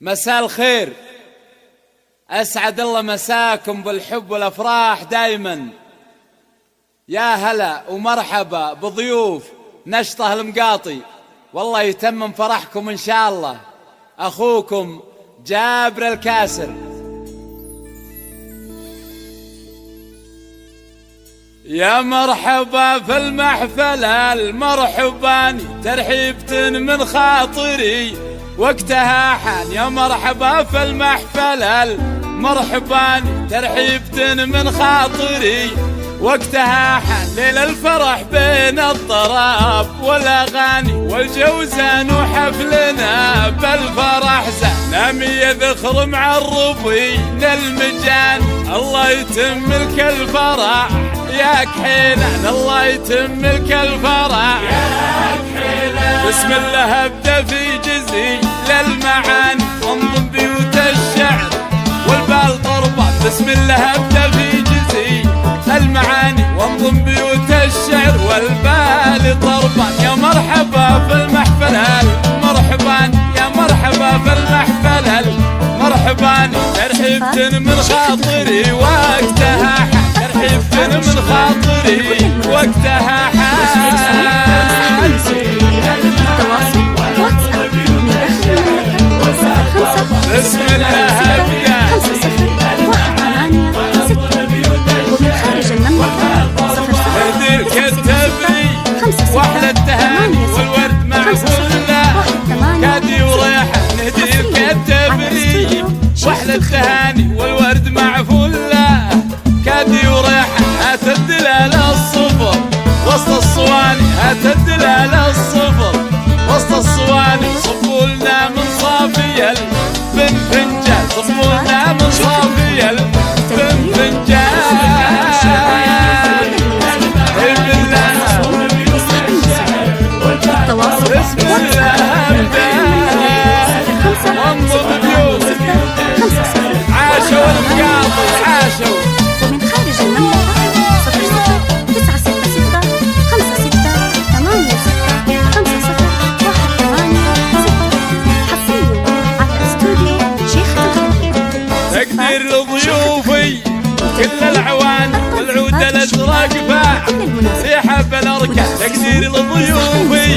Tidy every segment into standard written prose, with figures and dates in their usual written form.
مساء الخير، أسعد الله مساكم بالحب والأفراح دايما. يا هلا ومرحبا بضيوف نشطة المقاطي، والله يتمم فرحكم إن شاء الله. أخوكم جابر الكاسر. يا مرحبا في المحفلة المرحباني، ترحيبة من خاطري وقتها حان. يا مرحبا في المحفلة المرحباني، ترحيبة من خاطري وقتها حان. ليل الفرح بين الطراب والأغاني والجوزان وحفلنا بالفرح زان. نامي ذخر مع الربين المجان، الله يتم لك الفرح يا كحيلان، الله يتم لك الفرح يا كحيلان. بسم الله ابدا في جزيل المعاني وانضم بيوت الشعر والبال طربان. بسم الله ابدا في جزيل المعاني وانضم بيوت الشعر والبال طربان. يا مرحبا في المحفلة المرحبان، يا مرحبا في المحفلة المرحبان، ترحيبة من خاطري وقتها حان، ترحيبة من خاطري وقتها حان. بسم الله ابدا هدير كتبني واحلى التهاني والورد مع فله كادي وريحه. هدير كتبني واحلى التهاني والورد مع فله كادي وريحه. هات الدلال الصفر وسط الصواني، هات الدلال الصفر وسط الصواني. صبوا لنا من صافي الفنجان، صبوا لنا من صافي الفنجان. بسم الله ابدا وانضم بيوت عاشوا المقاطي عاشوا. ومن خارج المملكة 00 966 56 86 50 186 حصريا على استوديو شيخ الخليل. تقدير لضيوفي كل العوان والعود الازرق فاع ريحه بالاركان. تقدير لضيوفي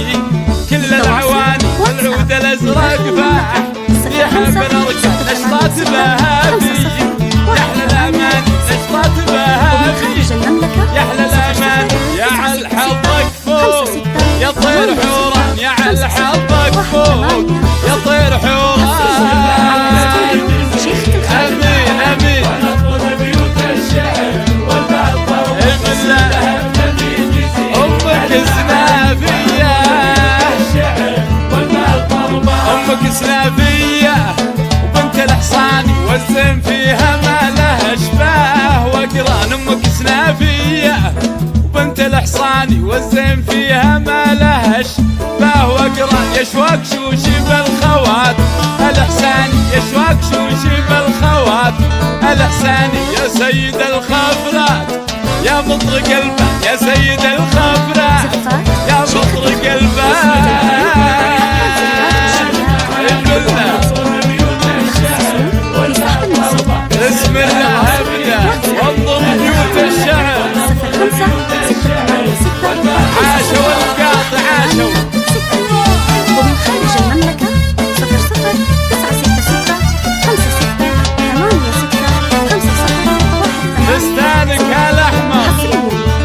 كل العوان والعود الازرق فاع ريحه بالاركان. نشطات بهابي يا احلى الامان، نشطات بهابي يا احلى الامان. يا عل حظك فوق يا طير حوران، يا عل حظك فوق يا طير حوران. امين امين. امك سنافيه امك سنافيه وبنت الحصاني والزين فيها ما لها شباه وقران. امك سنافيه وبنت الحصاني والزين فيها ما لها شباه وقران. يشواك شوشي بالخوات الحساني، يشواك شوشي بالخوات الحساني. يا سيد الخفرات يا مطرق البان، يا سيد الخفرات يا مطرق البان. بسم الله ابدا وانضم بيوت الشعر عاشوا المقاطع عاشوا. ومن خارج المملكة 00 966 56 86 50 فستانك الاحمر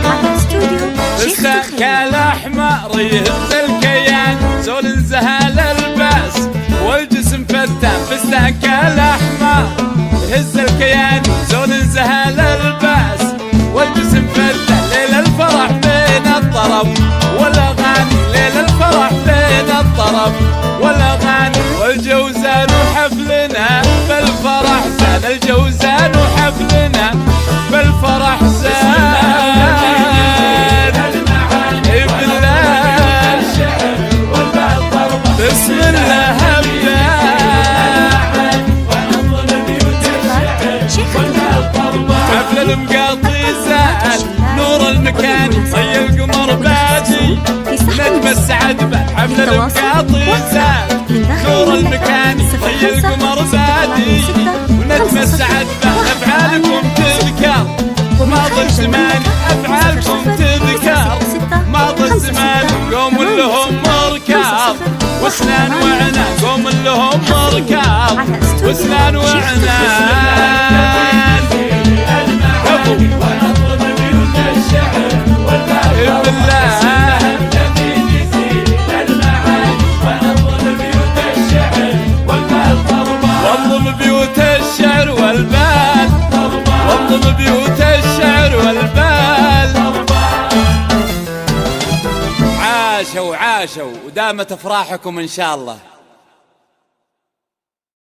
على استوديو شيخ فستانك الاحمر يهز الكيان، زول زهال الباس والجسم فتان. فستانك الاحمر يهز الكيان، زول زهال الباس والجسم فتان. ليل الفرح بين الطرب والاغاني، ليل الفرح بين الطرب والاغاني والجوزان وحفلنا بالفرح زان. الجوزان وحفلنا بالفرح زان. بسم الله ابدا حفل المقاطي زاد نور المكاني، طي القمر بادي نجم السعد. حفل المقاطي زاد نور المكاني، طي القمر بادي ونتمسعد بأفعالكم تذكر ماضي الزمان أفعالكم تذكر ماضي الزمان قوم لهم مركب وسنان وعنان قوم لهم مركب وسنان وعنان ونطلب بيوت الشعر والباب واطلب بيوت الشعر والبال واطلب بيوت الشعر والبال عاشوا ودامت افراحكم ان شاء الله.